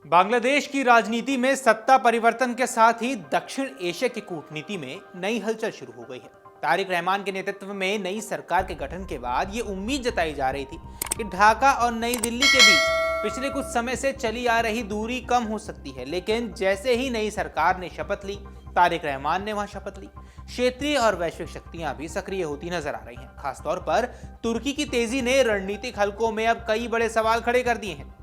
बांग्लादेश की राजनीति में सत्ता परिवर्तन के साथ ही दक्षिण एशिया की कूटनीति में नई हलचल शुरू हो गई है। तारिक रहमान के नेतृत्व में नई सरकार के गठन के बाद ये उम्मीद जताई जा रही थी कि ढाका और नई दिल्ली के बीच पिछले कुछ समय से चली आ रही दूरी कम हो सकती है, लेकिन जैसे ही नई सरकार ने शपथ ली, तारिक रहमान ने वहां शपथ ली, क्षेत्रीय और वैश्विक शक्तियां भी सक्रिय होती नजर आ रही हैं। खासतौर पर तुर्की की तेजी ने रणनीतिक हलकों में अब कई बड़े सवाल खड़े कर दिए हैं।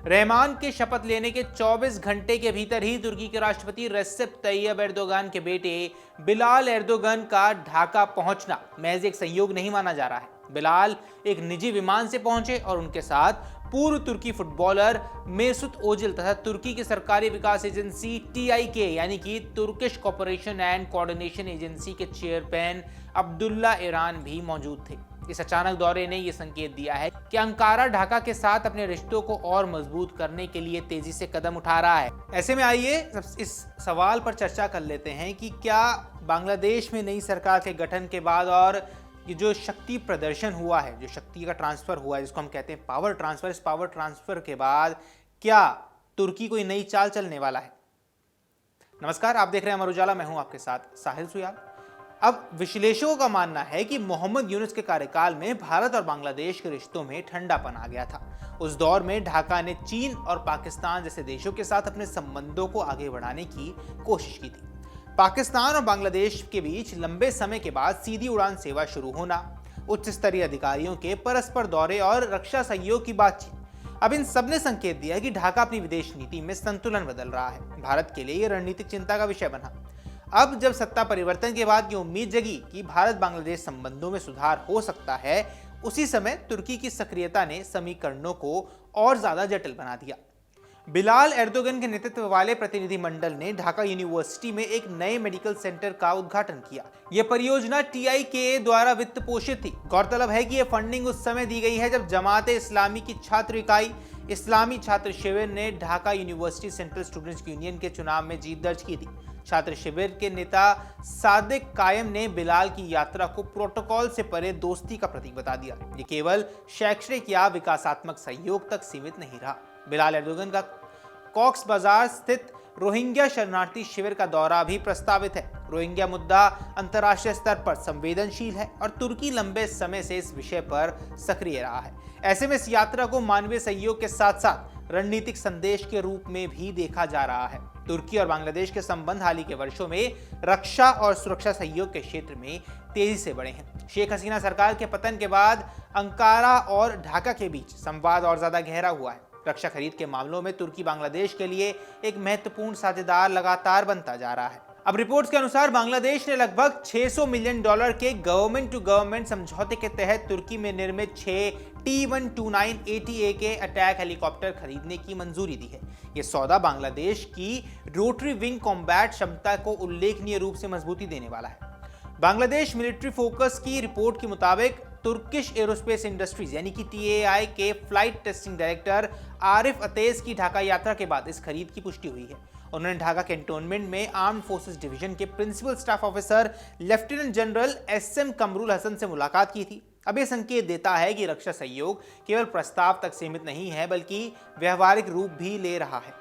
रहमान के शपथ लेने के 24 घंटे के भीतर ही तुर्की के राष्ट्रपति रेसिप तैयब एर्दोगान के बेटे बिलाल एर्दोगन का ढाका पहुंचना महज एक संयोग नहीं माना जा रहा है। बिलाल एक निजी विमान से पहुंचे और उनके साथ पूर्व तुर्की फुटबॉलर मेसुत ओजिल तथा तुर्की की सरकारी विकास एजेंसी TIK यानी कि Turkish cooperation and coordination agency के चेयरमैन अब्दुल्ला ईरान भी मौजूद थे। इस अचानक दौरे ने यह संकेत दिया है कि अंकारा ढाका के साथ अपने रिश्तों को और मजबूत करने के लिए तेजी से कदम उठा रहा है। ऐसे में आइए इस सवाल पर चर्चा कर लेते हैं कि क्या बांग्लादेश में नई सरकार के गठन के बाद और ये जो शक्ति प्रदर्शन हुआ है, जो शक्ति का ट्रांसफर हुआ है, जिसको हम कहते हैं पावर ट्रांसफर, इस पावर ट्रांसफर के बाद क्या तुर्की कोई नई चाल चलने वाला है? नमस्कार, आप देख रहे हैं अमर उजाला, मैं हूं आपके साथ साहिल सुयाल। अब विश्लेषकों का मानना है कि मोहम्मद यूनुस के कार्यकाल में भारत और बांग्लादेश के रिश्तों में ठंडापन आ गया था। उस दौर में ढाका ने चीन और पाकिस्तान जैसे देशों के साथ अपने संबंधों को आगे बढ़ाने की कोशिश की थी। पाकिस्तान और बांग्लादेश के बीच लंबे समय के बाद सीधी उड़ान सेवा शुरू होना, उच्च स्तरीय अधिकारियों के परस्पर दौरे और रक्षा सहयोग की बातचीत, अब इन सब ने संकेत दिया कि ढाका अपनी विदेश नीति में संतुलन बदल रहा है। भारत के लिए यह रणनीतिक चिंता का विषय बना। अब जब सत्ता परिवर्तन के बाद ये उम्मीद जगी कि भारत बांग्लादेश संबंधों में सुधार हो सकता है, उसी समय तुर्की की सक्रियता ने समीकरणों को और ज्यादा जटिल बना दिया। बिलाल एर्दोगन के नेतृत्व वाले प्रतिनिधिमंडल ने ढाका यूनिवर्सिटी में एक नए मेडिकल सेंटर का उद्घाटन किया। यह परियोजना TIK द्वारा वित्त पोषित थी। गौरतलब है कि यह फंडिंग उस समय दी गई है जब जमात इस्लामी की छात्र इकाई इस्लामी छात्र शिविर ने Dhaka university central students union के चुनाव में जीत दर्ज की थी। छात्र शिविर के नेता सादिक कायम ने बिलाल की यात्रा को प्रोटोकॉल से परे दोस्ती का प्रतीक बता दिया। ये केवल शैक्षणिक या विकासात्मक सहयोग तक सीमित नहीं रहा। बिलाल एर्दोगन का कॉक्स बाजार स्थित रोहिंग्या शरणार्थी शिविर का दौरा भी प्रस्तावित है। रोहिंग्या मुद्दा अंतर्राष्ट्रीय स्तर पर संवेदनशील है और तुर्की लंबे समय से इस विषय पर सक्रिय रहा है। ऐसे में इस यात्रा को मानवीय सहयोग के साथ साथ रणनीतिक संदेश के रूप में भी देखा जा रहा है। तुर्की और बांग्लादेश के संबंध हाल ही के वर्षों में रक्षा और सुरक्षा सहयोग के क्षेत्र में तेजी से बढ़े हैं। शेख हसीना सरकार के पतन के बाद अंकारा और ढाका के बीच संवाद और ज्यादा गहरा हुआ है। रक्षा खरीद के मामलों में तुर्की बांग्लादेश के लिए एक महत्वपूर्ण साझेदार लगातार बनता जा रहा है। अब रिपोर्ट्स के अनुसार बांग्लादेश ने लगभग $600 मिलियन के गवर्नमेंट टू गवर्नमेंट समझौते के तहत तुर्की में निर्मित 6 T-129 ATA अटैक हेलीकॉप्टर खरीदने की मंजूरी दी है। यह सौदा बांग्लादेश की रोटरी विंग कॉम्बैट क्षमता को उल्लेखनीय रूप से मजबूती देने वाला है। बांग्लादेश मिलिट्री फोकस की रिपोर्ट के मुताबिक तुर्किश एरोस्पेस इंडस्ट्रीज यानी कि TAI के फ्लाइट टेस्टिंग डायरेक्टर आरिफ अतेज की ढाका यात्रा के बाद इस खरीद की पुष्टि हुई है। उन्होंने ढाका कैंटोनमेंट में आर्म्ड फोर्सेस डिवीजन के principal staff officer lieutenant general SM Kamrul Hasan से मुलाकात की थी। अब यह संकेत देता है कि रक्षा सहयोग केवल प्रस्ताव तक सीमित नहीं है, बल्कि व्यवहारिक रूप भी ले रहा है।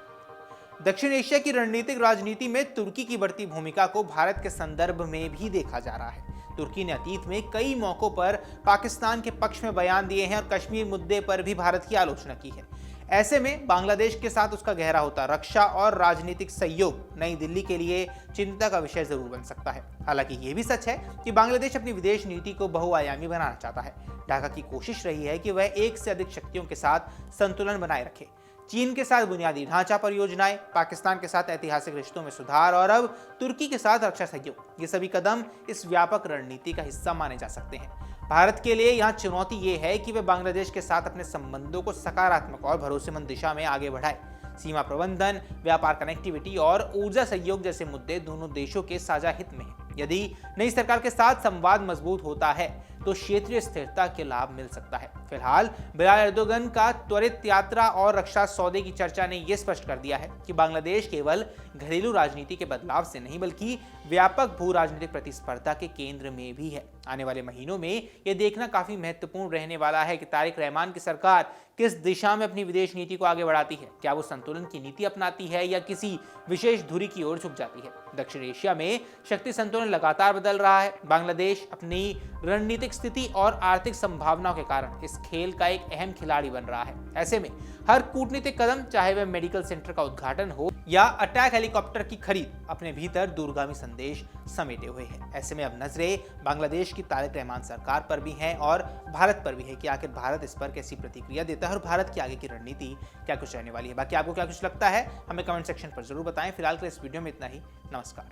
दक्षिण एशिया की रणनीतिक राजनीति में तुर्की की बढ़ती भूमिका को भारत के संदर्भ में भी देखा जा रहा है। तुर्की ने अतीत में कई मौकों पर पाकिस्तान के पक्ष में बयान दिए हैं और कश्मीर मुद्दे पर भी भारत की आलोचना की है। ऐसे में बांग्लादेश के साथ उसका गहरा होता रक्षा और राजनीतिक सहयोग नई दिल्ली के लिए चिंता का विषय जरूर बन सकता है। हालांकि यह भी सच है कि बांग्लादेश अपनी विदेश नीति को बहुआयामी बनाना चाहता है। ढाका की कोशिश रही है कि वह एक से अधिक शक्तियों के साथ संतुलन बनाए रखे। चीन के साथ बुनियादी ढांचा परियोजनाएं, पाकिस्तान के साथ ऐतिहासिक रिश्तों में सुधार और अब तुर्की के साथ रक्षा सहयोग, ये सभी कदम इस व्यापक रणनीति का हिस्सा माने जा सकते हैं। भारत के लिए यहाँ चुनौती ये है कि वह बांग्लादेश के साथ अपने संबंधों को सकारात्मक और भरोसेमंद दिशा में आगे बढ़ाए। सीमा प्रबंधन, व्यापार कनेक्टिविटी और ऊर्जा सहयोग जैसे मुद्दे दोनों देशों के साझा हित में हैं। यदि नई सरकार के साथ संवाद मजबूत होता है तो क्षेत्रीय स्थिरता के लाभ मिल सकता है। फिलहाल बिलाल एर्दोगन का त्वरित यात्रा और रक्षा सौदे की चर्चा ने यह स्पष्ट कर दिया है कि बांग्लादेश केवल घरेलू राजनीति के बदलाव से नहीं बल्कि व्यापक भू राजनीतिक प्रतिस्पर्धा के केंद्र में भी है। आने वाले महीनों में यह देखना काफी महत्वपूर्ण रहने वाला है कि तारिक रहमान की सरकार किस दिशा में अपनी विदेश नीति को आगे बढ़ाती है। क्या वो संतुलन की नीति अपनाती है या किसी विशेष धुरी की ओर झुक जाती है। दक्षिण एशिया में शक्ति संतुलन लगातार बदल रहा है। बांग्लादेश अपनी रणनीतिक स्थिति और आर्थिक संभावनाओं के कारण इस खेल का एक अहम खिलाड़ी बन रहा है। ऐसे में हर कूटनीतिक कदम, चाहे वह मेडिकल सेंटर का उद्घाटन हो या अटैक हेलीकॉप्टर की खरीद, अपने भीतर दूरगामी संदेश समेटे हुए है। ऐसे में अब नजरें बांग्लादेश की तारिक रहमान सरकार पर भी हैं और भारत पर भी है कि आखिर भारत इस पर कैसी प्रतिक्रिया देता है और भारत की आगे की रणनीति क्या कुछ रहने वाली है। बाकी आपको क्या कुछ लगता है हमें कमेंट सेक्शन पर जरूर बताएं। फिलहाल के इस वीडियो में इतना ही। नमस्कार।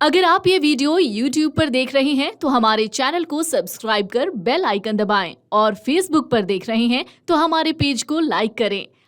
अगर आप ये वीडियो YouTube पर देख रहे हैं तो हमारे चैनल को सब्सक्राइब कर बेल आइकन दबाएं और Facebook पर देख रहे हैं तो हमारे पेज को लाइक करें।